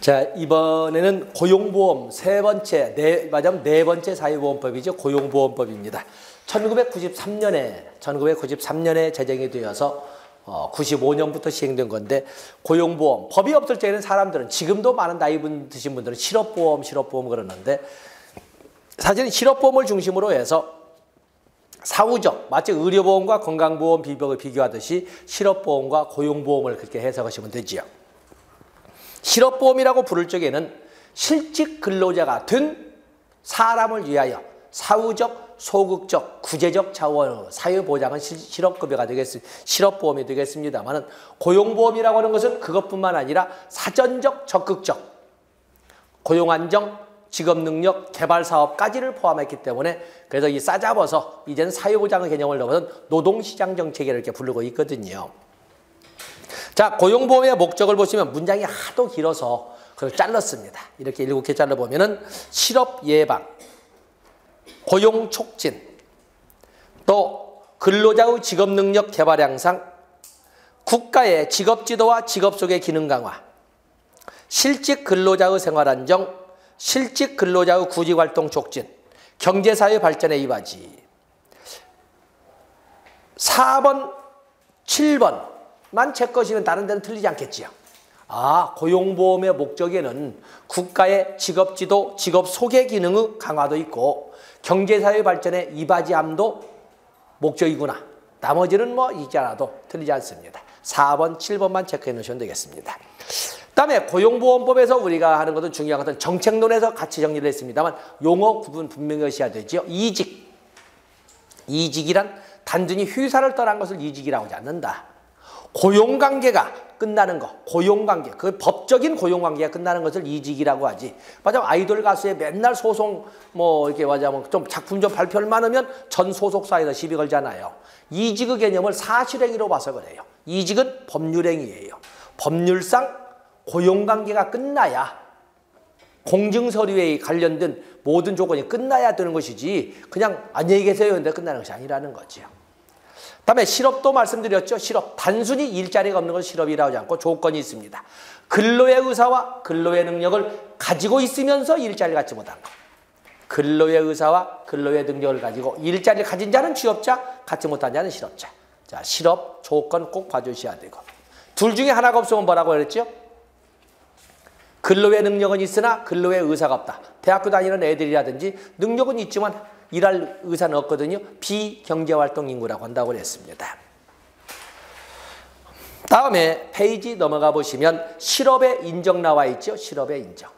자, 이번에는 고용보험 네 번째 사회보험법이죠. 고용보험법입니다. 1993년에 제정이 되어서 95년부터 시행된 건데, 고용보험 법이 없을 때는 사람들은, 지금도 많은 나이 드신 분들은 실업보험 그러는데, 사실은 실업보험을 중심으로 해서 사후적, 마치 의료보험과 건강보험 비교하듯이 실업보험과 고용보험을 그렇게 해석하시면 되지요. 실업보험이라고 부를 적에는 실직 근로자가 된 사람을 위하여 사후적, 소극적, 구제적 차원의 사회보장은 실업급여가 되겠습니다. 실업보험이 되겠습니다만, 고용보험이라고 하는 것은 그것뿐만 아니라 사전적, 적극적, 고용안정, 직업능력, 개발사업까지를 포함했기 때문에, 그래서 이 싸잡아서 이제는 사회보장의 개념을 넘어선 노동시장 정책이라고 이렇게 부르고 있거든요. 자, 고용보험의 목적을 보시면 문장이 하도 길어서 그걸 잘랐습니다. 이렇게 7개 잘라보면은 실업 예방, 고용 촉진, 또 근로자의 직업 능력 개발 향상, 국가의 직업 지도와 직업 속의 기능 강화, 실직 근로자의 생활 안정, 실직 근로자의 구직 활동 촉진, 경제사회 발전에 이바지. 4번, 7번만 체크하시면 다른 데는 틀리지 않겠지요. 아, 고용보험의 목적에는 국가의 직업지도, 직업 소개 기능의 강화도 있고 경제사회 발전에 이바지함도 목적이구나. 나머지는 뭐 있잖아도 틀리지 않습니다. 4번, 7번만 체크해 놓으시면 되겠습니다. 그다음에 고용보험법에서 우리가 하는 것은 중요한 것은 정책론에서 같이 정리를 했습니다만, 용어 구분 분명히 하셔야 되죠. 이직. 이직이란 단순히 휴사를 떠난 것을 이직이라고 하지 않는다. 고용관계가 끝나는 거, 고용관계, 그 법적인 고용관계가 끝나는 것을 이직이라고 하지. 맞아, 아이돌 가수에 맨날 소송 이렇게 맞아면 좀 작품 좀 발표를 많으면 전 소속사에서 시비 걸잖아요. 이직의 개념을 사실행위로 봐서 그래요. 이직은 법률행위예요. 법률상 고용관계가 끝나야, 공증서류에 관련된 모든 조건이 끝나야 되는 것이지, 그냥 안녕히 계세요 근데 끝나는 것이 아니라는 거죠. 다음에 실업도 말씀드렸죠. 실업, 단순히 일자리가 없는 것을 실업이라고 하지 않고 조건이 있습니다. 근로의 의사와 근로의 능력을 가지고 있으면서 일자리를 갖지 못한 것. 근로의 의사와 근로의 능력을 가지고 일자리를 가진 자는 취업자, 갖지 못한 자는 실업자. 자, 실업 조건 꼭 봐주셔야 되고, 둘 중에 하나가 없으면 뭐라고 그랬죠? 근로의 능력은 있으나 근로의 의사가 없다. 대학교 다니는 애들이라든지 능력은 있지만 일할 의사는 없거든요. 비경제활동 인구라고 한다고 그랬습니다. 다음에 페이지 넘어가 보시면 실업의 인정 나와 있죠. 실업의 인정.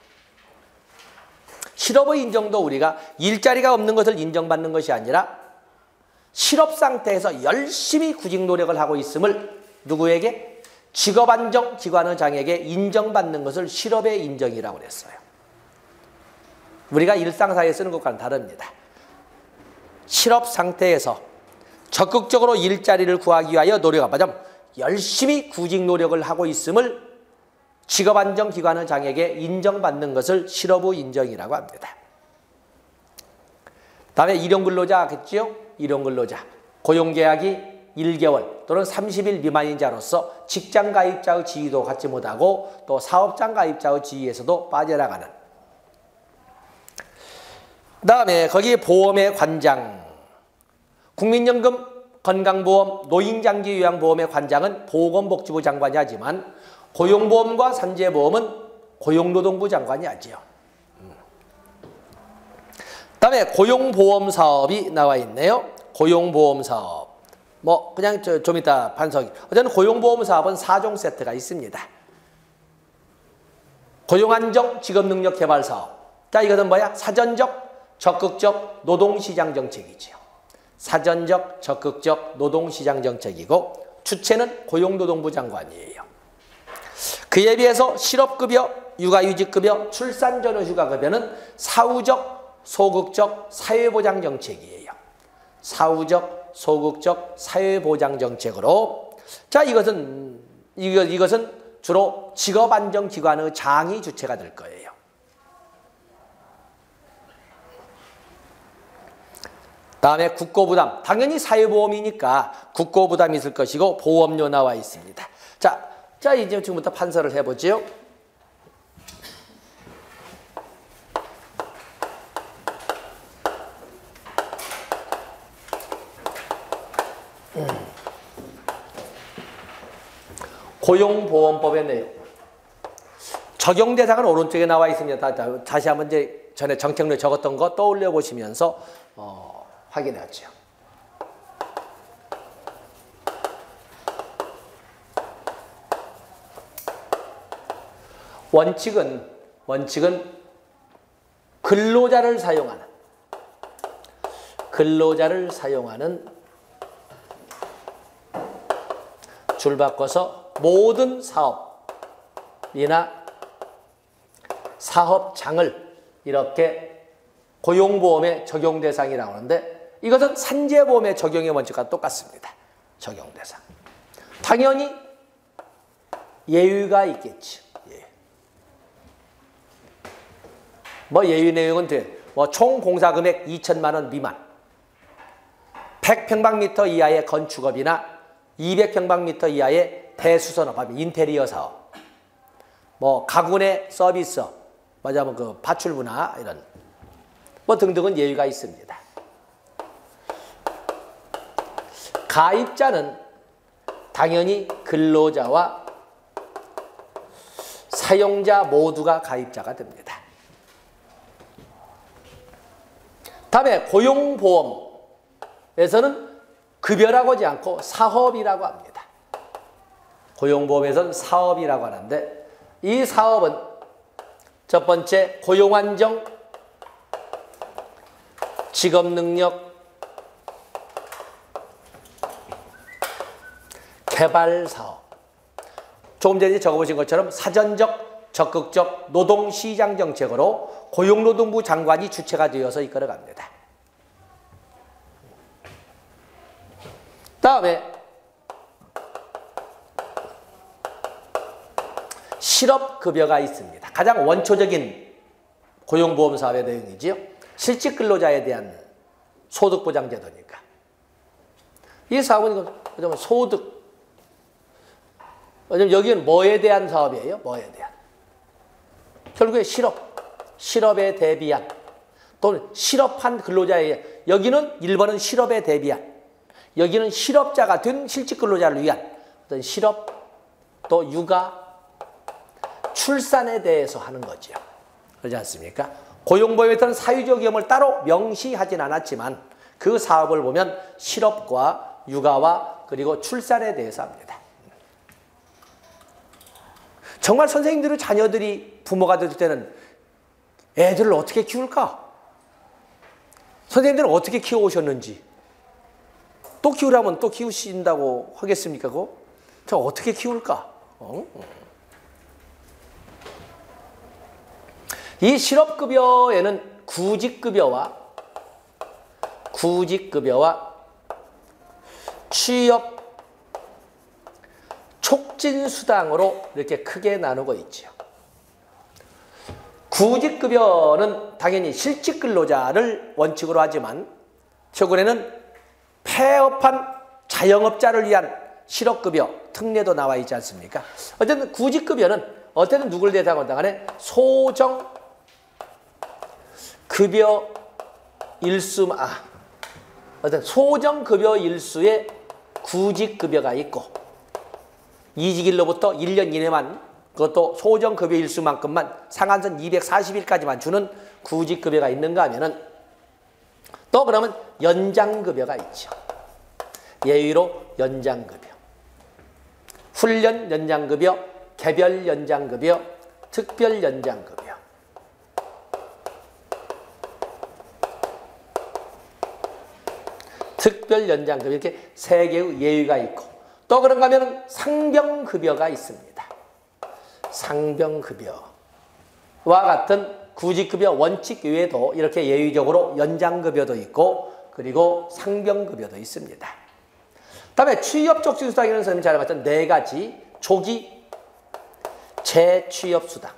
실업의 인정도 우리가 일자리가 없는 것을 인정받는 것이 아니라 실업 상태에서 열심히 구직 노력을 하고 있음을 누구에게? 직업안정기관의 장에게 인정받는 것을 실업의 인정이라고 그랬어요. 우리가 일상사회에 쓰는 것과는 다릅니다. 실업 상태에서 적극적으로 일자리를 구하기 위하여 노력하자면 열심히 구직 노력을 하고 있음을 직업안정기관의 장에게 인정받는 것을 실업의 인정이라고 합니다. 다음에 일용근로자겠지요? 일용근로자. 고용계약이 1개월 또는 30일 미만인 자로서 직장 가입자의 지위도 갖지 못하고 또 사업장 가입자의 지위에서도 빠져나가는. 그 다음에 거기 보험의 관장. 국민연금, 건강보험, 노인장기 요양보험의 관장은 보건복지부 장관이 하지만 고용보험과 산재보험은 고용노동부 장관이 하지요. 그 다음에 고용보험사업이 나와 있네요. 고용보험사업. 그냥 좀 이따 반성이. 어쨌든 고용보험사업은 4종 세트가 있습니다. 고용안정, 직업능력 개발사업. 자, 이것은 뭐야? 사전적, 적극적 노동시장 정책이죠. 사전적, 적극적 노동시장 정책이고 주체는 고용노동부 장관이에요. 그에 비해서 실업급여, 육아휴직급여, 출산전후휴가급여는 사후적, 소극적 사회보장 정책이에요. 사후적, 소극적 사회보장 정책으로, 자, 이것은 주로 직업안정기관의 장이 주체가 될 거예요. 다음에 국고부담. 당연히 사회보험이니까 국고부담이 있을 것이고 보험료 나와 있습니다. 자, 이제 지금부터 판서를 해보죠. 고용보험법의 내용. 적용 대상은 오른쪽에 나와 있습니다. 다시 한번 이제 전에 정책론에 적었던 거 떠올려 보시면서 확인하죠. 원칙은 근로자를 사용하는 줄 바꿔서 모든 사업이나 사업장을 이렇게 고용보험의 적용 대상이라고 하는데 이것은 산재보험의 적용의 원칙과 똑같습니다. 적용 대상. 당연히 예외가 있겠지. 예외 내용은 총 공사금액 2천만 원 미만, 100평방미터 이하의 건축업이나 200평방미터 이하의 대수선업, 인테리어 사업, 가구 내 서비스업, 말하자면 그 파출부나 이런 등등은 예외가 있습니다. 가입자는 당연히 근로자와 사용자 모두가 가입자가 됩니다. 다음에 고용보험에서는 급여라고 하지 않고 사업이라고 합니다. 고용보험에서는 사업이라고 하는데 이 사업은 첫 번째 고용안정, 직업능력, 개발사업. 조금 전에 적어보신 것처럼 사전적, 적극적 노동시장 정책으로 고용노동부 장관이 주체가 되어서 이끌어갑니다. 다음에 실업급여가 있습니다. 가장 원초적인 고용보험 사업의 내용이지요. 실직 근로자에 대한 소득보장제도니까. 이 사업은 소득. 여기는 뭐에 대한 사업이에요? 뭐에 대한. 결국에 실업에 대비한 또는 실업한 근로자에 여기는 1번은 실업에 대비한 여기는 실업자가 된 실직 근로자를 위한 어떤 실업 또 육아 출산에 대해서 하는 거죠. 그렇지 않습니까? 고용보험에 따른 사유적 위험을 따로 명시하진 않았지만 그 사업을 보면 실업과 육아와 그리고 출산에 대해서 합니다. 정말 선생님들의 자녀들이 부모가 될 때는 애들을 어떻게 키울까? 선생님들은 어떻게 키워오셨는지 또 키우라면 또 키우신다고 하겠습니까? 그거? 저 어떻게 키울까? 이 실업급여에는 구직급여와 취업 촉진수당으로 이렇게 크게 나누고 있죠. 구직급여는 당연히 실직근로자를 원칙으로 하지만 최근에는 폐업한 자영업자를 위한 실업급여 특례도 나와 있지 않습니까? 어쨌든 구직급여는 어쨌든 누굴 대상으로 하네? 소정급여 일수, 어쨌든 소정급여 일수의 구직급여가 있고 이직일로부터 1년 이내만 그것도 소정급여 일수만큼만 상한선 240일까지만 주는 구직급여가 있는가 하면은 또 그러면 연장급여가 있죠. 예외로 연장급여, 훈련 연장급여, 개별 연장급여, 특별 연장급여. 특별 연장급여 이렇게 세 개의 예외가 있고 또 그런가 하면 상병급여가 있습니다. 상병급여와 같은 구직급여 원칙 외에도 이렇게 예외적으로 연장급여도 있고 그리고 상병급여도 있습니다. 다음에 취업촉진수당이라는 선생님이 잘 알았던 네 가지 조기 재취업수당,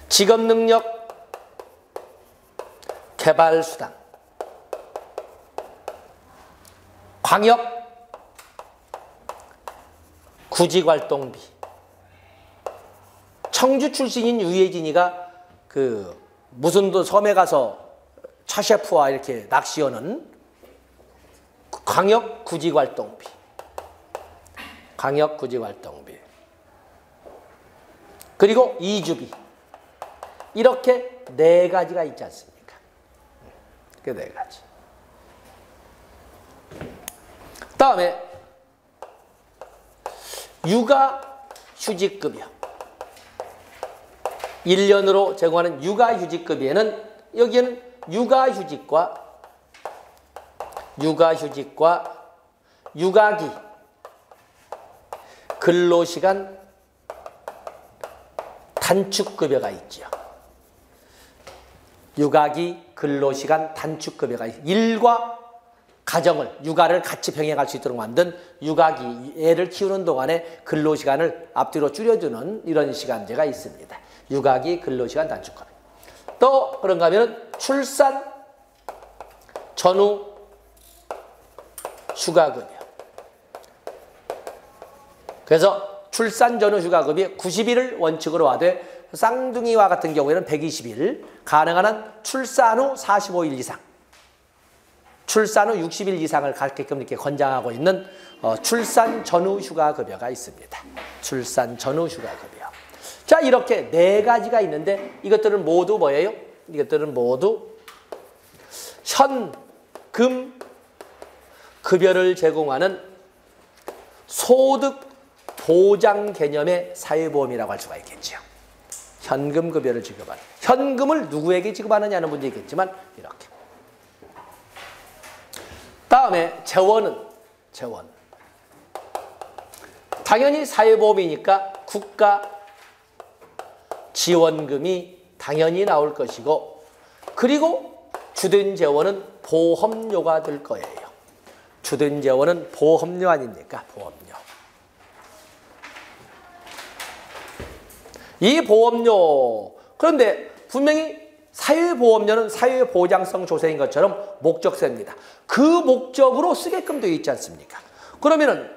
직업능력 개발수당, 광역 구직활동비. 청주 출신인 유해진이가 그 무슨 섬에 가서 차 셰프와 이렇게 낚시하는 광역구직활동비. 광역구직활동비. 그리고 이주비. 이렇게 네 가지가 있지 않습니까? 그 네 가지. 다음에 육아휴직급여. 1년으로 제공하는 육아휴직급여에는 여기에는 육아휴직과 육아기, 근로시간 단축급여가 있죠. 육아기, 근로시간 단축급여가 있죠. 일과 가정을, 육아를 같이 병행할 수 있도록 만든 육아기, 애를 키우는 동안에 근로시간을 앞뒤로 줄여주는 이런 시간제가 있습니다. 육아기, 근로시간 단축급여. 또 그런가 하면 출산 전후 휴가급여. 그래서 출산 전후 휴가급이 90일을 원칙으로 하되 쌍둥이와 같은 경우에는 120일, 가능한 한 출산 후 45일 이상, 출산 후 60일 이상을 갖게끔 이렇게 권장하고 있는 출산 전후 휴가급여가 있습니다. 출산 전후 휴가급여. 자, 이렇게 네 가지가 있는데 이것들은 모두 뭐예요? 이것들은 모두 현금 급여를 제공하는 소득 보장 개념의 사회보험이라고 할 수가 있겠죠. 현금 급여를 지급하는. 현금을 누구에게 지급하느냐는 문제 있겠지만 이렇게. 다음에 재원은 재원. 당연히 사회보험이니까 국가 지원금이 당연히 나올 것이고, 그리고 주된 재원은 보험료가 될 거예요. 주된 재원은 보험료 아닙니까? 보험료. 이 보험료, 그런데 분명히 사회보험료는 사회보장성 조세인 것처럼 목적세입니다. 그 목적으로 쓰게끔 되어 있지 않습니까? 그러면은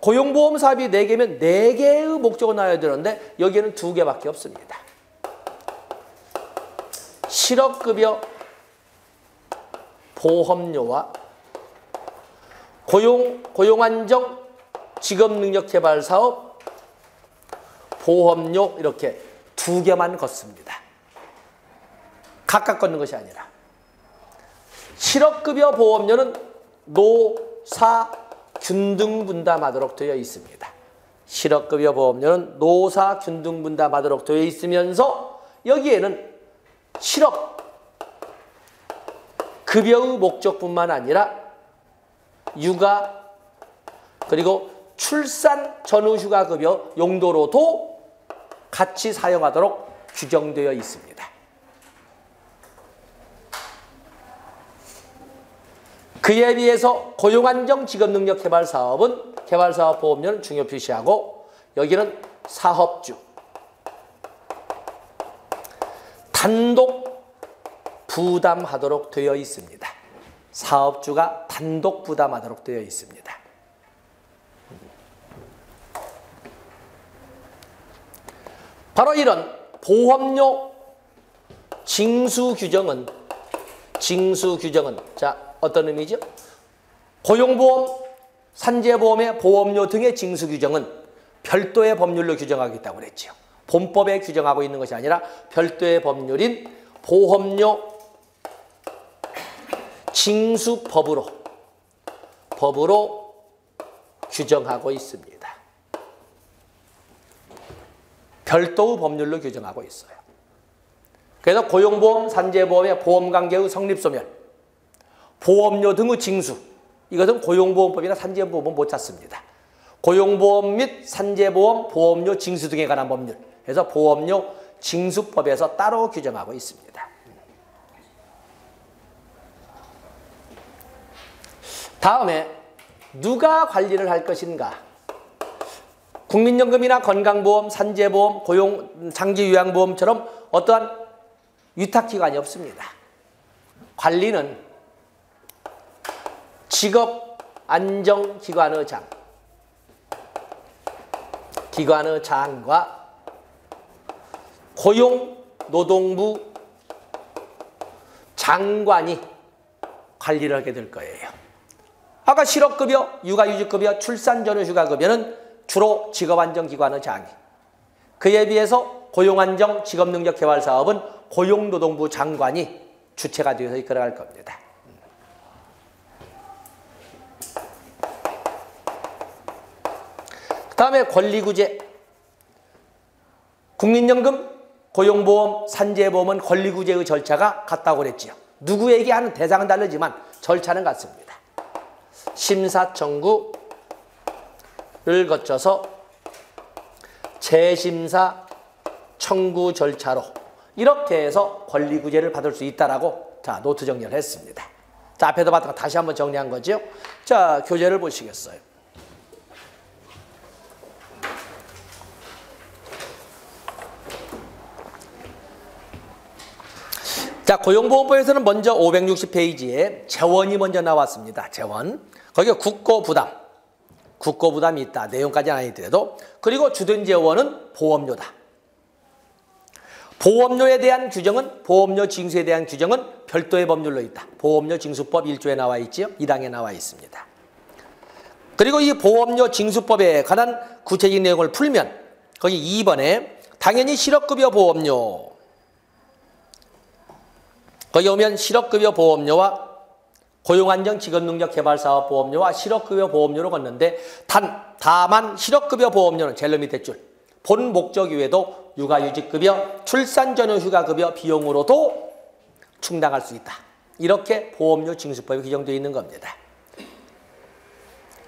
고용보험 사업이 4개면 4개의 목적을 놔야 되는데 여기에는 2개밖에 없습니다. 실업급여 보험료와 고용안정 직업능력개발사업 보험료, 이렇게 2개만 걷습니다. 각각 걷는 것이 아니라. 실업급여 보험료는 노사 균등 분담하도록 되어 있습니다. 실업급여 보험료는 노사 균등 분담하도록 되어 있으면서 여기에는 실업 급여의 목적뿐만 아니라 육아 그리고 출산 전후 휴가 급여 용도로도 같이 사용하도록 규정되어 있습니다. 그에 비해서 고용안정 직업능력개발사업은 개발사업보험료는 중요 표시하고, 여기는 사업주 단독 부담하도록 되어 있습니다. 사업주가 단독 부담하도록 되어 있습니다. 바로 이런 보험료 징수 규정은 자, 어떤 의미죠? 고용보험, 산재보험의 보험료 등의 징수 규정은 별도의 법률로 규정하겠다고 그랬죠. 본법에 규정하고 있는 것이 아니라 별도의 법률인 보험료 징수법으로 규정하고 있습니다. 별도의 법률로 규정하고 있어요. 그래서 고용보험, 산재보험의 보험관계의 성립소멸, 보험료 등의 징수, 이것은 고용보험법이나 산재보험은 못 찾습니다. 고용보험 및 산재보험, 보험료 징수 등에 관한 법률, 그래서 보험료 징수법에서 따로 규정하고 있습니다. 다음에 누가 관리를 할 것인가? 국민연금이나 건강보험, 산재보험, 고용, 장기요양보험처럼 어떠한 위탁기관이 없습니다. 관리는 직업안정기관의 장과 고용노동부 장관이 관리를 하게 될 거예요. 아까 실업급여, 육아휴직급여, 출산전후휴가급여는 주로 직업안정기관의 장애. 그에 비해서 고용안정 직업능력개발사업은 고용노동부 장관이 주체가 되어서 이끌어갈 겁니다. 다음에 권리구제. 국민연금, 고용보험, 산재보험은 권리구제의 절차가 같다고 그랬지요. 누구에게 하는 대상은 다르지만 절차는 같습니다. 심사 청구를 거쳐서 재심사 청구 절차로 이렇게 해서 권리구제를 받을 수 있다라고 자 노트 정리를 했습니다. 자 앞에도 봤던 거 다시 한번 정리한 거죠. 자 교재를 보시겠어요. 자, 고용보험법에서는 먼저 560페이지에 재원이 먼저 나왔습니다. 재원. 거기에 국고부담. 국고부담이 있다. 내용까지는 아니더라도. 그리고 주된 재원은 보험료다. 보험료에 대한 규정은, 보험료 징수에 대한 규정은 별도의 법률로 있다. 보험료 징수법 1조에 나와 있지요. 1항에 나와 있습니다. 그리고 이 보험료 징수법에 관한 구체적인 내용을 풀면 거기 2번에 당연히 실업급여 보험료 거기 오면 실업급여 보험료와 고용안정 직업능력개발사업 보험료와 실업급여 보험료로 걷는데 다만 실업급여 보험료는 제일 밑에 줄 본 목적 이외에도 육아휴직급여, 출산전후휴가급여 비용으로도 충당할 수 있다. 이렇게 보험료 징수법이 규정되어 있는 겁니다.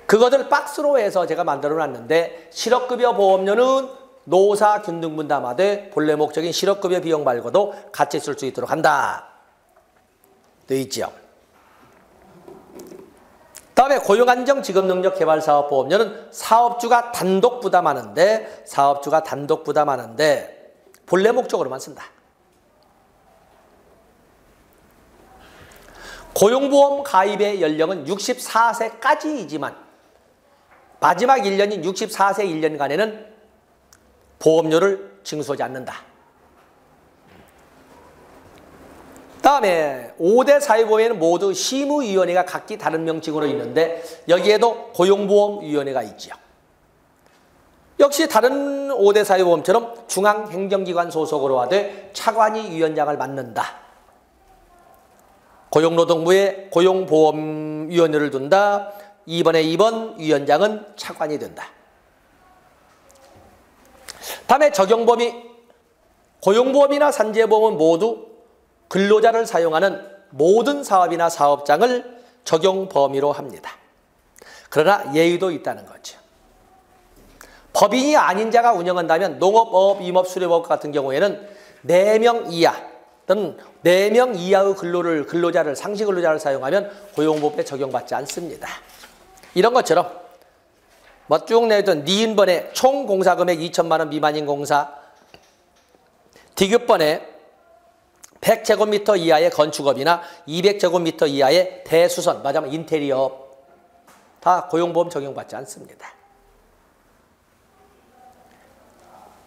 그것을 박스로 해서 제가 만들어 놨는데 실업급여 보험료는 노사 균등분담하되 본래 목적인 실업급여 비용 말고도 같이 쓸 수 있도록 한다. 되어 있죠. 다음에 고용안정 직업능력개발사업보험료는 사업주가 단독 부담하는데 본래 목적으로만 쓴다. 고용보험 가입의 연령은 64세까지이지만 마지막 1년인 64세 1년간에는 보험료를 징수하지 않는다. 다음에 5대 사회보험에는 모두 심의위원회가 각기 다른 명칭으로 있는데 여기에도 고용보험위원회가 있죠. 역시 다른 5대 사회보험처럼 중앙행정기관 소속으로 하되 차관이 위원장을 맡는다. 고용노동부에 고용보험위원회를 둔다. 2번에 2번 위원장은 차관이 된다. 다음에 적용범위 고용보험이나 산재보험은 모두 근로자를 사용하는 모든 사업이나 사업장을 적용 범위로 합니다. 그러나 예의도 있다는 거죠. 법인이 아닌 자가 운영한다면 농업, 임업, 수렵업 같은 경우에는 4명 이하 또는 4명 이하의 근로자를 상시 근로자를 사용하면 고용보험에 적용받지 않습니다. 이런 것처럼 뭐 쭉 내던 니은번에 총 공사금액 2천만 원 미만인 공사, 디귿번에 100제곱미터 이하의 건축업이나 200제곱미터 이하의 대수선, 말하자면 인테리어업 다 고용보험 적용받지 않습니다.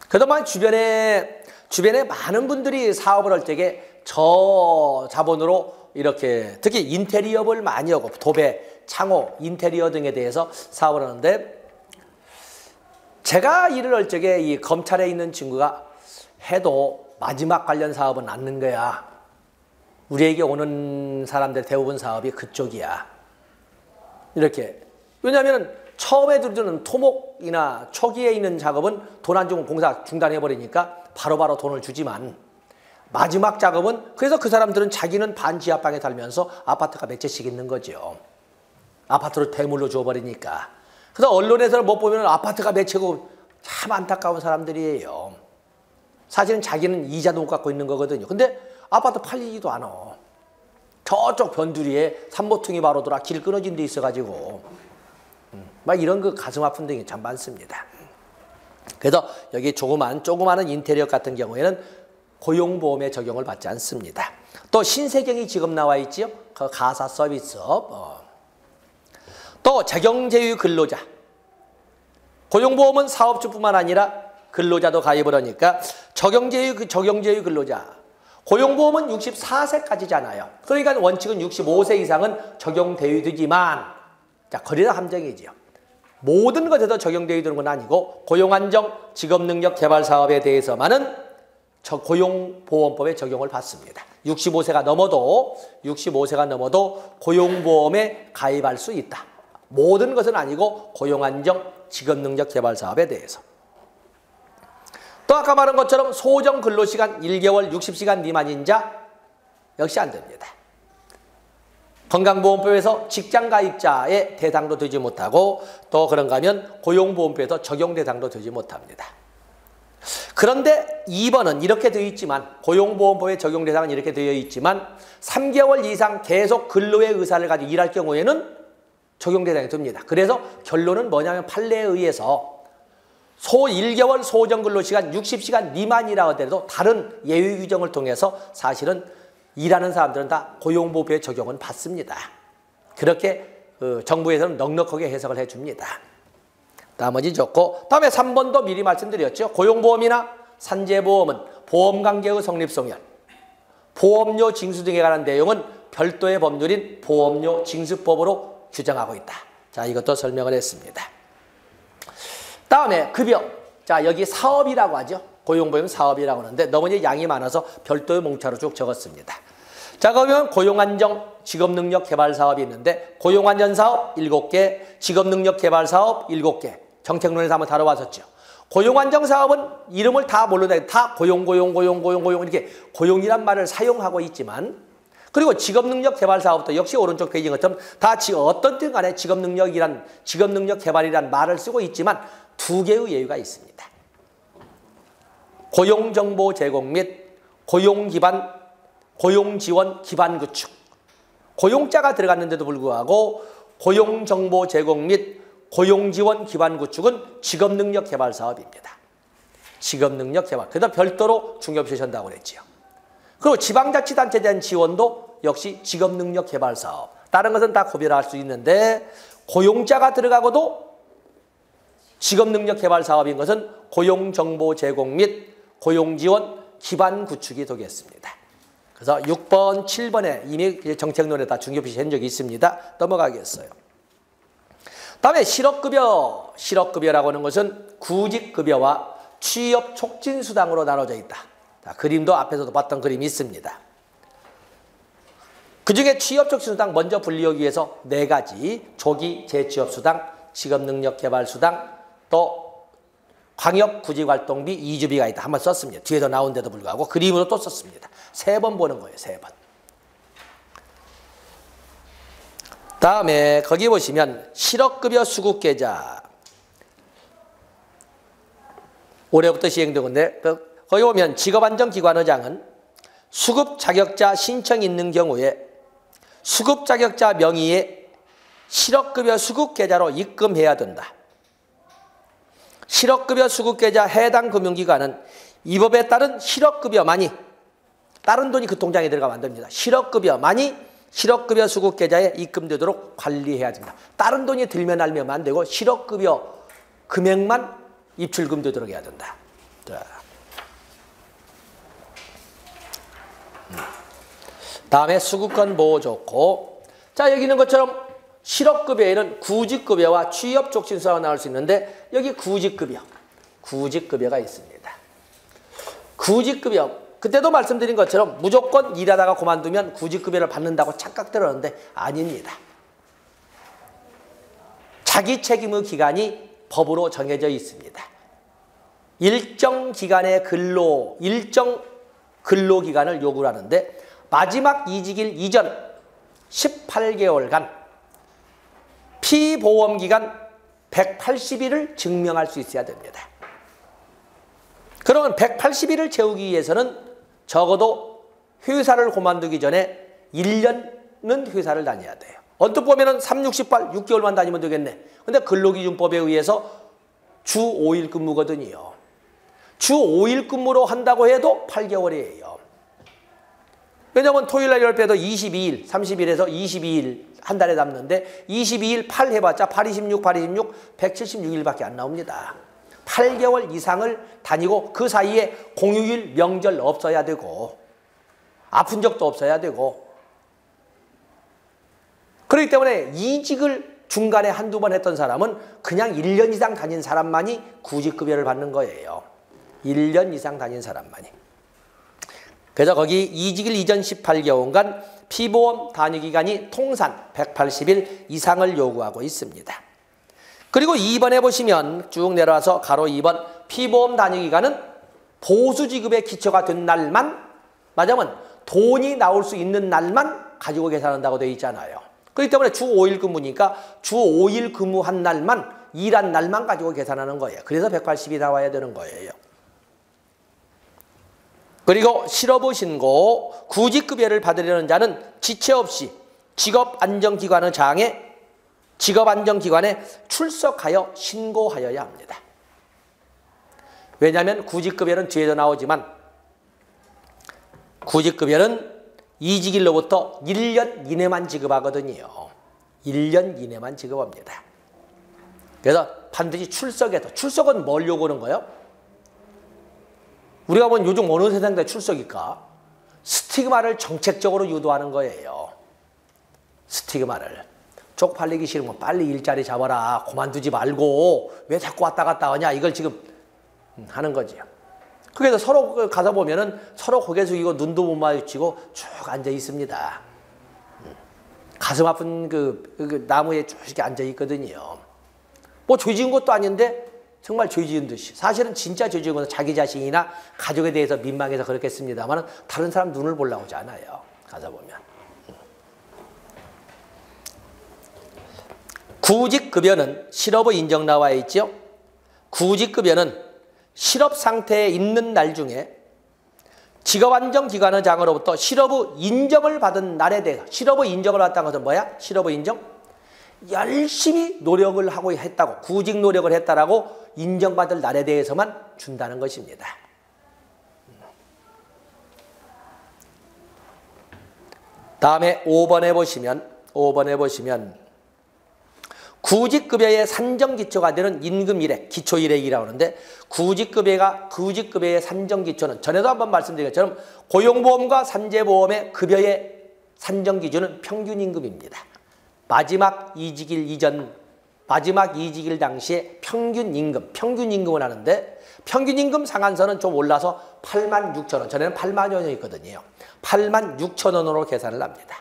그동안 주변에 많은 분들이 사업을 할 적에 저자본으로 이렇게 특히 인테리어업을 많이 하고 도배, 창호, 인테리어 등에 대해서 사업을 하는데 제가 일을 할 적에 이 검찰에 있는 친구가 해도 마지막 관련 사업은 않는 거야. 우리에게 오는 사람들 대부분 사업이 그쪽이야. 이렇게. 왜냐하면 처음에 들어주는 토목이나 초기에 있는 작업은 돈 안 주면 공사 중단해버리니까 바로바로 돈을 주지만 마지막 작업은 그래서 그 사람들은 자기는 반지하방에 살면서 아파트가 몇 채씩 있는 거죠. 아파트를 대물로 줘버리니까. 그래서 언론에서 못 보면 아파트가 몇 채고 참 안타까운 사람들이에요. 사실은 자기는 이자도 못 갖고 있는 거거든요. 근데 아파트 팔리지도 않아. 저쪽 변두리에 삼보퉁이 바로 돌아 길 끊어진 데 있어가지고 막 이런 그 가슴 아픈 등이 참 많습니다. 그래서 여기 조그마한 인테리어 같은 경우에는 고용보험에 적용을 받지 않습니다. 또 신세경이 지금 나와 있지요. 그 가사 서비스업. 또 적용제휴 근로자. 고용보험은 사업주뿐만 아니라 근로자도 가입을 하니까 적용제휴 근로자. 고용보험은 64세까지잖아요. 그러니까 원칙은 65세 이상은 적용되지만 자, 거리는 함정이지요. 모든 것에도 적용되어 있는 건 아니고 고용안정 직업능력 개발 사업에 대해서만은 고용보험법에 적용을 받습니다. 65세가 넘어도 고용보험에 가입할 수 있다. 모든 것은 아니고 고용안정 직업능력 개발 사업에 대해서. 또 아까 말한 것처럼 소정 근로시간 1개월 60시간 미만인 자 역시 안 됩니다. 건강보험법에서 직장가입자의 대상도 되지 못하고 또 그런가 하면 고용보험법에서 적용 대상도 되지 못합니다. 그런데 2번은 이렇게 되어 있지만 고용보험법의 적용 대상은 이렇게 되어 있지만 3개월 이상 계속 근로의 의사를 가지고 일할 경우에는 적용 대상이 됩니다. 그래서 결론은 뭐냐면 판례에 의해서 1개월 소정근로시간 60시간 미만이라 하더라도 다른 예외 규정을 통해서 사실은 일하는 사람들은 다 고용보험법의 적용은 받습니다. 그렇게 정부에서는 넉넉하게 해석을 해줍니다. 나머지 좋고 다음에 3번도 미리 말씀드렸죠. 고용보험이나 산재보험은 보험관계의 성립성열, 보험료 징수 등에 관한 내용은 별도의 법률인 보험료 징수법으로 규정하고 있다. 자, 이것도 설명을 했습니다. 다음에 급여. 자, 여기 사업이라고 하죠. 고용보험 사업이라고 하는데 너무 이제 양이 많아서 별도의 몽차로 쭉 적었습니다. 자, 그러면 고용안정 직업능력 개발 사업이 있는데 고용안전 사업 7개, 직업능력 개발 사업 7개. 정책론에서 한번 다뤄봤었죠. 고용안정 사업은 이름을 다 모르는데 다 고용 이렇게 고용이란 말을 사용하고 있지만 그리고 직업능력 개발 사업도 역시 오른쪽 페이지 것처럼 다 어떤 등 간에 직업능력 개발이란 말을 쓰고 있지만 두 개의 예외가 있습니다. 고용정보 제공 및 고용지원 기반 구축. 고용자가 들어갔는데도 불구하고 고용정보 제공 및 고용지원 기반 구축은 직업능력 개발 사업입니다. 직업능력 개발. 그래서 별도로 중요시한다고 그랬지요. 그리고 지방자치단체에 대한 지원도 역시 직업능력 개발 사업. 다른 것은 다 구별할 수 있는데 고용자가 들어가고도 직업능력 개발 사업인 것은 고용정보 제공 및 고용지원 기반 구축이 되겠습니다. 그래서 6번, 7번에 이미 정책론에 다 중요시한 적이 있습니다. 넘어가겠어요. 다음에 실업급여. 실업급여라고 하는 것은 구직급여와 취업촉진수당으로 나눠져 있다. 자, 그림도 앞에서도 봤던 그림이 있습니다. 그중에 취업촉진수당 먼저 분리하기 위해서 4가지 조기 재취업수당, 직업능력개발수당, 또 광역구직활동비, 이주비가 있다. 한번 썼습니다. 뒤에도 나온데도 불구하고 그림으로 또 썼습니다. 3번 보는 거예요. 3번. 다음에 거기 보시면 실업급여 수급계좌. 올해부터 시행되고 있는데 거기 보면 직업안정기관의장은 수급 자격자 신청이 있는 경우에 수급 자격자 명의의 실업급여 수급계좌로 입금해야 된다. 실업급여 수급계좌 해당 금융기관은 이 법에 따른 실업급여만이 다른 돈이 그 통장에 들어가면 안 됩니다. 실업급여만이 실업급여 수급계좌에 입금되도록 관리해야 됩니다. 다른 돈이 들면 알면 안 되고 실업급여 금액만 입출금되도록 해야 된다. 자. 다음에 수급권 보호 좋고 자 여기 있는 것처럼 실업급여에는 구직급여와 취업촉진수당이 나올 수 있는데 여기 구직급여가 있습니다. 구직급여 그때도 말씀드린 것처럼 무조건 일하다가 그만두면 구직급여를 받는다고 착각 들었는데 아닙니다. 자기 책임의 기간이 법으로 정해져 있습니다. 일정 기간의 일정 근로기간을 요구를 하는데 마지막 이직일 이전 18개월간 피보험기간 180일을 증명할 수 있어야 됩니다. 그러면 180일을 채우기 위해서는 적어도 회사를 그만두기 전에 1년은 회사를 다녀야 돼요. 언뜻 보면은 3, 68, 6개월만 다니면 되겠네. 근데 근로기준법에 의해서 주 5일 근무거든요. 주 5일 근무로 한다고 해도 8개월이에요. 왜냐하면 토요일날 10배도 22일, 30일에서 22일 한 달에 남는데 22일 8 해봤자 8, 26, 176일밖에 안 나옵니다. 8개월 이상을 다니고 그 사이에 공휴일, 명절 없어야 되고 아픈 적도 없어야 되고 그렇기 때문에 이직을 중간에 한두 번 했던 사람은 그냥 1년 이상 다닌 사람만이 구직급여를 받는 거예요. 1년 이상 다닌 사람만이. 그래서 거기 이직일 이전 18개월간 피보험 단위기간이 통산 180일 이상을 요구하고 있습니다. 그리고 2번에 보시면 쭉 내려와서 가로 2번 피보험 단위기간은 보수지급의 기초가 된 날만, 맞으면 돈이 나올 수 있는 날만 가지고 계산한다고 되어 있잖아요. 그렇기 때문에 주 5일 근무니까 주 5일 근무한 날만, 일한 날만 가지고 계산하는 거예요. 그래서 180이 나와야 되는 거예요. 그리고 실업의 신고, 구직급여를 받으려는 자는 지체 없이 직업안정기관의 장에 직업안정기관에 출석하여 신고하여야 합니다. 왜냐하면 구직급여는 뒤에도 나오지만 구직급여는 이직일로부터 1년 이내만 지급하거든요. 1년 이내만 지급합니다. 그래서 반드시 출석해서, 출석은 뭘 요구하는 거예요? 우리가 보면 요즘 어느 세상대 출석일까? 스티그마를 정책적으로 유도하는 거예요. 스티그마를. 쪽팔리기 싫으면 빨리 일자리 잡아라. 그만두지 말고 왜 자꾸 왔다 갔다 하냐. 이걸 지금 하는 거죠. 그래서 서로 가서 보면은 서로 고개 숙이고 눈도 못 마주치고 쭉 앉아 있습니다. 가슴 아픈 그 나무에 쭉 이렇게 앉아 있거든요. 뭐 죄 지은 것도 아닌데 정말 죄 지은 듯이. 사실은 진짜 죄 지은 것은 자기 자신이나 가족에 대해서 민망해서 그렇겠습니다만 다른 사람 눈을 보려고 하지 않아요. 가서 보면. 구직급여는 실업의 인정 나와 있죠. 구직급여는 실업 상태에 있는 날 중에 직업안정기관의 장으로부터 실업의 인정을 받은 날에 대해서, 실업의 인정을 받았다는 것은 뭐야? 실업의 인정? 열심히 노력을 하고 했다고, 구직 노력을 했다라고 인정받을 날에 대해서만 준다는 것입니다. 다음에 5번에 보시면 구직급여의 산정기초가 되는 임금일액, 기초일액이라고 하는데 구직급여의 산정기초는 전에도 한번 말씀드린 것처럼 고용보험과 산재보험의 급여의 산정기준은 평균임금입니다. 마지막 이직일 당시에 평균임금을 하는데 평균임금 상한선은 좀 올라서 86,000원, 전에는 8만 원이었거든요. 86,000원으로 계산을 합니다.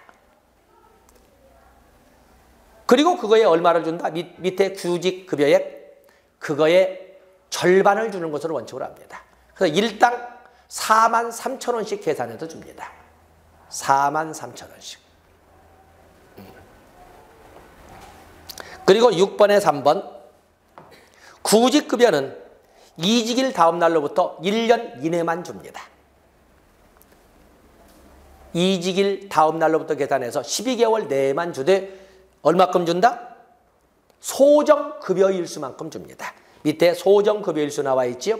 그리고 그거에 얼마를 준다? 밑에 구직급여액, 그거의 절반을 주는 것으로 원칙으로 합니다. 그래서 일당 43,000원씩 계산해서 줍니다. 43,000원씩. 그리고 6번에 3번 구직급여는 이직일 다음 날로부터 1년 이내만 줍니다. 이직일 다음 날로부터 계산해서 12개월 내에만 주되 얼마큼 준다? 소정급여일수만큼 줍니다. 밑에 소정급여일수 나와 있지요?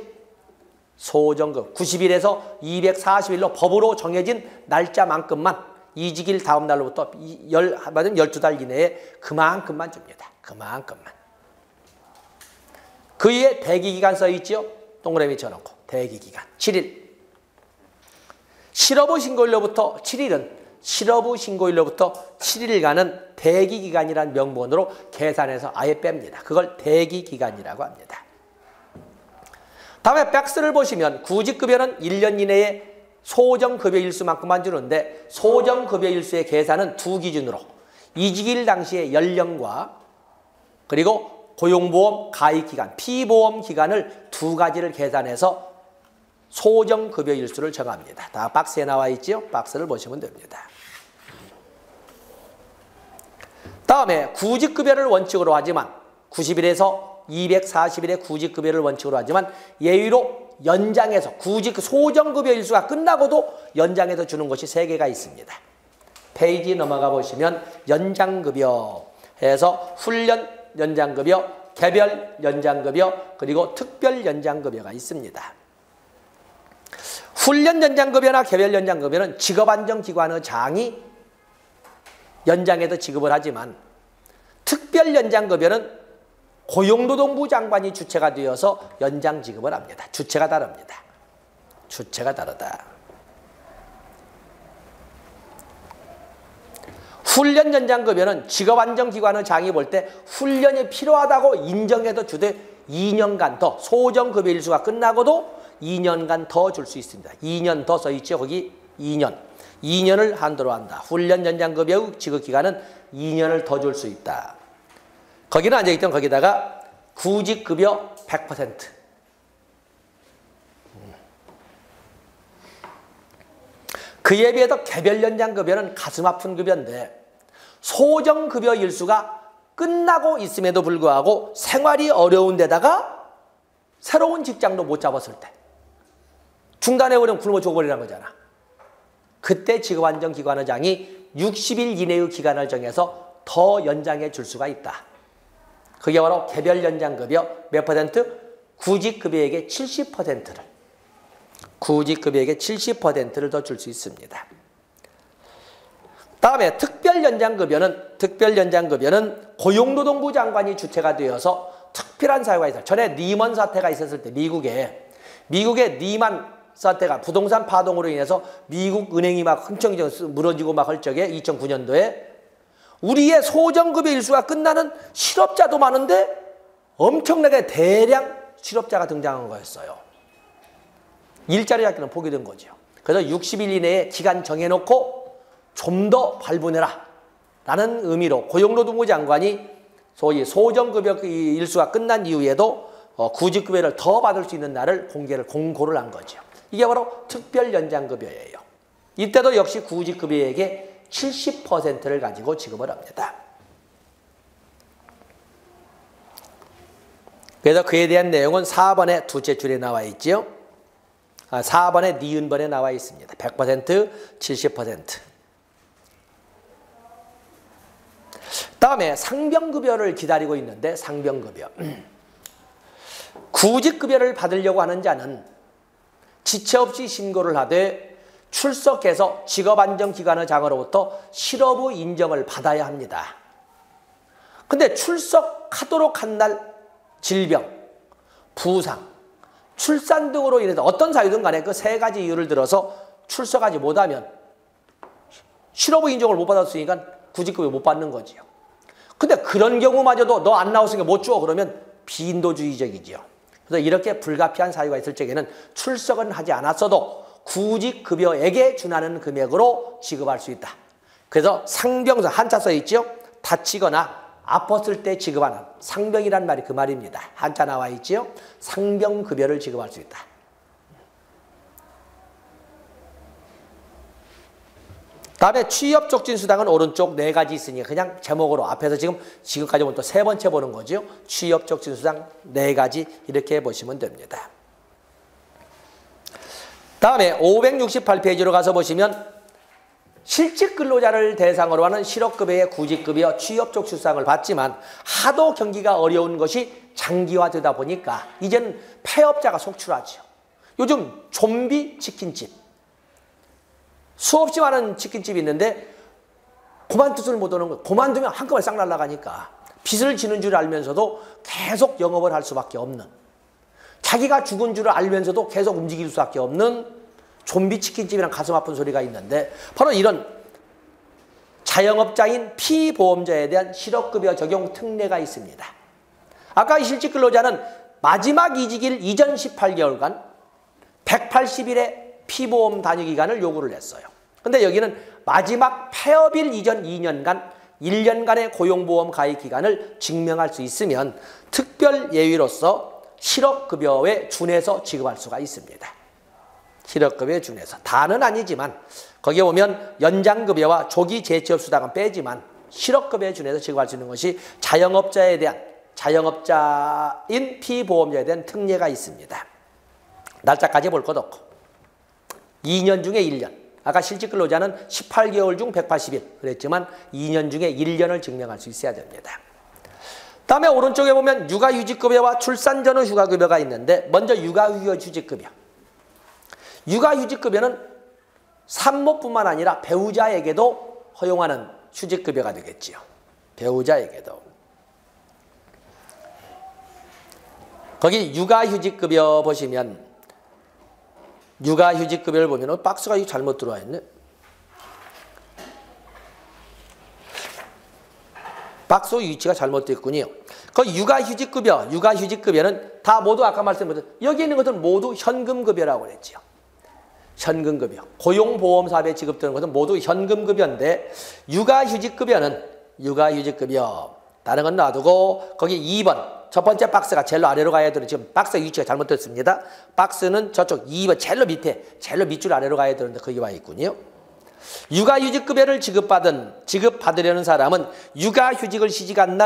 소정급 90일에서 240일로 법으로 정해진 날짜만큼만 이직일 다음 날로부터 12달 이내에 그만큼만 줍니다. 그만큼만. 그 위에 대기기간 써 있지요? 동그라미 쳐놓고 대기기간 7일. 실업의 신고일로부터 7일간은 대기기간이라는 명분으로 계산해서 아예 뺍니다. 그걸 대기기간이라고 합니다. 다음에 백스를 보시면 구직급여는 1년 이내에 소정급여일수만큼만 주는데 소정급여일수의 계산은 두 기준으로 이직일 당시의 연령과 그리고 고용보험 가입기간, 피보험 기간을 두 가지를 계산해서 소정급여일수를 정합니다. 다 박스에 나와 있죠? 박스를 보시면 됩니다. 다음에 구직급여를 원칙으로 하지만 90일에서 240일의 구직급여를 원칙으로 하지만 예외로 연장해서 소정급여 일수가 끝나고도 연장해서 주는 것이 3개가 있습니다. 페이지 넘어가 보시면 연장급여 해서 훈련 연장급여, 개별 연장급여, 그리고 특별 연장급여가 있습니다. 훈련 연장급여나 개별 연장급여는 직업안정기관의 장이 연장해서 지급을 하지만 특별 연장급여는 고용노동부 장관이 주체가 되어서 연장 지급을 합니다. 주체가 다릅니다. 주체가 다르다. 훈련 연장급여는 직업안정기관의 장이 볼 때 훈련이 필요하다고 인정해도 주되 2년간 더, 소정급여 일수가 끝나고도 2년간 더 줄 수 있습니다. 2년 더 써있죠. 거기 2년. 2년을 한도로 한다. 훈련 연장급여의 지급기간은 2년을 더 줄 수 있다. 거기는 앉아있던 거기다가 구직급여 100%. 그에 비해서 개별연장급여는 가슴 아픈 급여인데 소정급여 일수가 끝나고 있음에도 불구하고 생활이 어려운 데다가 새로운 직장도 못 잡았을 때 중단해 버리면 굶어 죽어버리라는 거잖아. 그때 직업안정기관의 장이 60일 이내의 기간을 정해서 더 연장해 줄 수가 있다. 그게 바로 개별연장급여 몇 퍼센트? 구직급여에게 70%를. 구직급여에게 70%를 더 줄 수 있습니다. 다음에 특별연장급여는 고용노동부 장관이 주체가 되어서 특별한 사유가 있어요. 전에 리먼 사태가 있었을 때 미국의 리만 사태가 부동산 파동으로 인해서 미국 은행이 막 흥청이 무너지고 막 할 적에 2009년도에 우리의 소정급여 일수가 끝나는 실업자도 많은데 엄청나게 대량 실업자가 등장한 거였어요. 일자리 잡기는 포기된 거죠. 그래서 60일 이내에 기간 정해놓고 좀 더 발부내라 라는 의미로 고용노동부 장관이 소위 소정급여 일수가 끝난 이후에도 구직급여를 더 받을 수 있는 날을 공고를 한 거죠. 이게 바로 특별연장급여예요. 이때도 역시 구직급여에게 70%를 가지고 지급을 합니다. 그래서 그에 대한 내용은 4번의 두째 줄에 나와 있죠. 4번의 니은번에 나와 있습니다. 100%, 70%. 다음에 상병급여를 기다리고 있는데 상병급여. 구직급여를 받으려고 하는 자는 지체 없이 신고를 하되 출석해서 직업안정기관의 장으로부터 실업의 인정을 받아야 합니다. 근데 출석하도록 한 날 질병, 부상, 출산 등으로 인해서 어떤 사유든 간에 그 세 가지 이유를 들어서 출석하지 못하면 실업의 인정을 못 받았으니까 구직급여 못 받는 거지요. 근데 그런 경우마저도 너 안 나왔으니까 못 줘 그러면 빈도주의적이죠. 그래서 이렇게 불가피한 사유가 있을 적에는 출석은 하지 않았어도 구직급여에게 준하는 금액으로 지급할 수 있다. 그래서 상병서 한자 써 있죠. 다치거나 아팠을 때 지급하는 상병이란 말이 그 말입니다. 한자 나와 있죠. 상병급여를 지급할 수 있다. 다음에 취업촉진수당은 오른쪽 네 가지 있으니 그냥 제목으로 앞에서 지금까지 보면 또 세 번째 보는 거죠. 취업촉진수당 네 가지 이렇게 보시면 됩니다. 다음에 568페이지로 가서 보시면 실직 근로자를 대상으로 하는 실업급여의 구직급여, 취업촉진수당을 받지만 하도 경기가 어려운 것이 장기화되다 보니까 이제는 폐업자가 속출하죠. 요즘 좀비 치킨집. 수없이 많은 치킨집이 있는데 그만두지를 못하는 거예요. 그만두면 한꺼번에 싹 날아가니까 빚을 지는 줄 알면서도 계속 영업을 할 수밖에 없는, 자기가 죽은 줄을 알면서도 계속 움직일 수밖에 없는 좀비 치킨집이란 가슴 아픈 소리가 있는데 바로 이런 자영업자인 피보험자에 대한 실업급여 적용 특례가 있습니다. 아까 이 실직근로자는 마지막 이직일 이전 18개월간 180일의 피보험 단위기간을 요구를 했어요. 근데 여기는 마지막 폐업일 이전 2년간 1년간의 고용보험 가입기간을 증명할 수 있으면 특별 예외로서 실업급여에 준해서 지급할 수가 있습니다. 실업급여에 준해서. 다는 아니지만 거기에 보면 연장급여와 조기 재취업수당은 빼지만 실업급여에 준해서 지급할 수 있는 것이 자영업자에 대한, 자영업자인 피보험자에 대한 특례가 있습니다. 날짜까지 볼 것 없고 2년 중에 1년. 아까 실직근로자는 18개월 중 180일 그랬지만 2년 중에 1년을 증명할 수 있어야 됩니다. 다음에 오른쪽에 보면 육아휴직급여와 출산 전후 휴가급여가 있는데 먼저 육아휴직급여. 육아휴직급여는 산모뿐만 아니라 배우자에게도 허용하는 휴직급여가 되겠지요. 배우자에게도. 거기 육아휴직급여 보시면 육아휴직급여를 보면 박스가 잘못 들어와 있네. 박스 위치가 잘못됐군요. 그 육아휴직급여는 다 모두 아까 말씀드린 여기 있는 것은 모두 현금급여라고 그랬죠. 현금급여. 고용보험사업에 지급되는 것은 모두 현금급여인데 육아휴직급여 다른 건 놔두고 거기 2번 첫 번째 박스가 제일 아래로 가야 되는 지금 박스 위치가 잘못됐습니다. 박스는 저쪽 2번 제일 밑에 제일 밑줄 아래로 가야 되는데 거기 와 있군요. 육아휴직급여를 지급받으려는 사람은 육아휴직을 시작한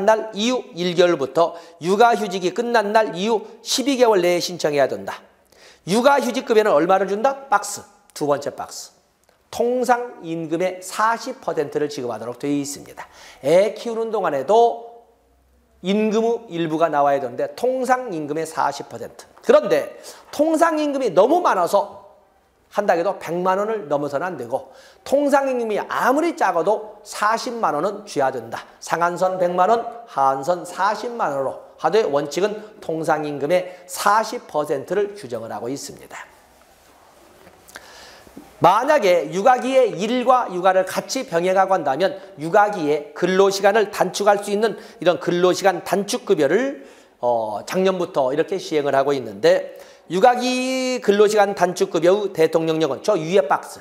날 이후 1개월부터 육아휴직이 끝난 날 이후 12개월 내에 신청해야 된다. 육아휴직급여는 얼마를 준다? 박스, 두 번째 박스. 통상임금의 40%를 지급하도록 되어 있습니다. 애 키우는 동안에도 임금의 일부가 나와야 되는데 통상임금의 40%. 그런데 통상임금이 너무 많아서 한 달에도 100만 원을 넘어서는 안 되고 통상임금이 아무리 작아도 40만 원은 줘야 된다. 상한선 100만 원, 하한선 40만 원으로 하되 원칙은 통상임금의 40%를 규정을 하고 있습니다. 만약에 육아기에 일과 육아를 같이 병행하고 한다면 육아기에 근로시간을 단축할 수 있는 이런 근로시간 단축급여를 작년부터 이렇게 시행을 하고 있는데 육아기 근로시간 단축급여의 대통령령은 저 위에 박스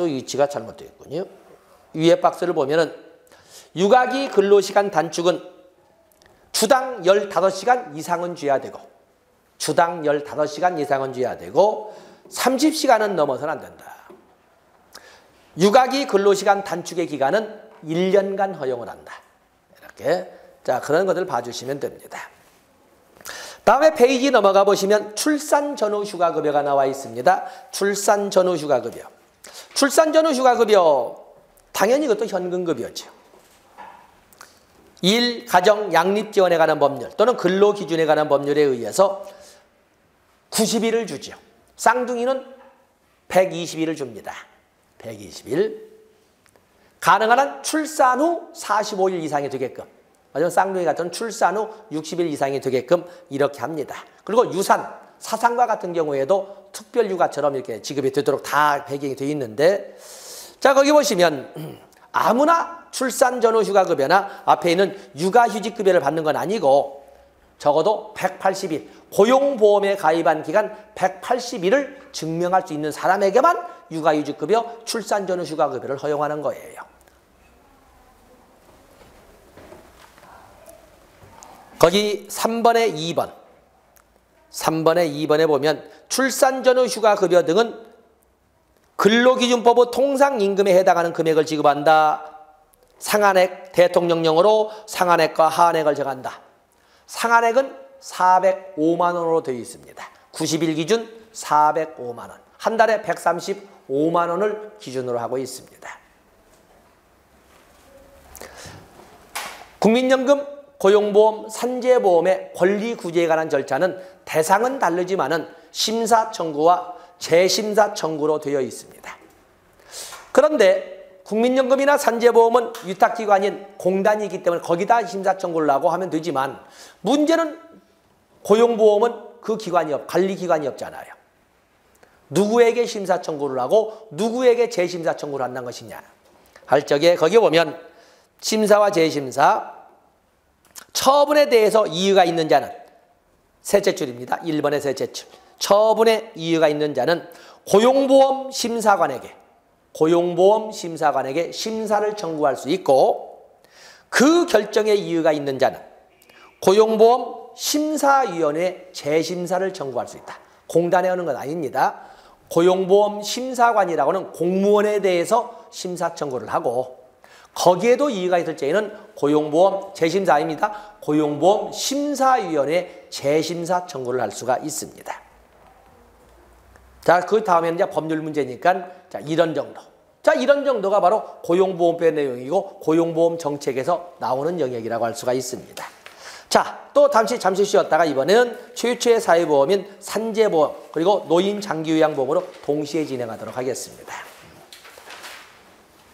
위치가 잘못되어 있군요. 위에 박스를 보면은 육아기 근로시간 단축은 주당 15시간 이상은 줘야 되고 주당 15시간 이상은 줘야 되고 30시간은 넘어서는 안 된다. 육아기 근로시간 단축의 기간은 1년간 허용을 한다. 이렇게 자 그런 것들 봐주시면 됩니다. 다음에 페이지 넘어가 보시면 출산 전후 휴가급여가 나와 있습니다. 출산 전후 휴가급여. 출산 전후 휴가급여 당연히 이것도 현금급여죠. 일, 가정, 양립 지원에 관한 법률 또는 근로기준에 관한 법률에 의해서 90일을 주죠. 쌍둥이는 120일을 줍니다. 120일. 가능한 한 출산 후 45일 이상이 되게끔. 하지만 쌍둥이 같은 출산 후 60일 이상이 되게끔 이렇게 합니다. 그리고 유산, 사상과 같은 경우에도 특별휴가처럼 이렇게 지급이 되도록 다 배경이 되어 있는데 자 거기 보시면 아무나 출산 전후 휴가급여나 앞에 있는 육아휴직급여를 받는 건 아니고 적어도 180일, 고용보험에 가입한 기간 180일을 증명할 수 있는 사람에게만 육아휴직급여, 출산 전후 휴가급여를 허용하는 거예요. 거기 3번에 2번. 3번에 2번에 보면 출산 전후 휴가급여 등은 근로기준법의 통상임금에 해당하는 금액을 지급한다. 상한액 대통령령으로 상한액과 하한액을 정한다. 상한액은 405만 원으로 되어 있습니다. 90일 기준 405만 원. 한 달에 135만 원을 기준으로 하고 있습니다. 국민연금, 고용보험, 산재보험의 권리 구제에 관한 절차는 대상은 다르지만은 심사 청구와 재심사 청구로 되어 있습니다. 그런데 국민연금이나 산재보험은 위탁기관인 공단이기 때문에 거기다 심사 청구를 하고 하면 되지만 문제는 고용보험은 그 기관이 관리기관이 없잖아요. 누구에게 심사 청구를 하고 누구에게 재심사 청구를 한다는 것이냐 할 적에 거기 보면 심사와 재심사 처분에 대해서 이유가 있는 자는 셋째 줄입니다. 1번의 셋째 줄. 처분에 이유가 있는 자는 고용보험 심사관에게 심사를 청구할 수 있고 그 결정에 이유가 있는 자는 고용보험 심사위원회 재심사를 청구할 수 있다. 공단에 하는 건 아닙니다. 고용보험 심사관이라고는 공무원에 대해서 심사 청구를 하고 거기에도 이유가 있을 때에는 고용보험 재심사 아닙니다. 고용보험 심사위원회 재심사 청구를 할 수가 있습니다. 자, 그 다음에는 이제 법률 문제니까 자, 이런 정도. 자, 이런 정도가 바로 고용보험법의 내용이고 고용보험 정책에서 나오는 영역이라고 할 수가 있습니다. 자, 또 잠시 쉬었다가 이번에는 최초의 사회보험인 산재보험 그리고 노인 장기요양보험으로 동시에 진행하도록 하겠습니다.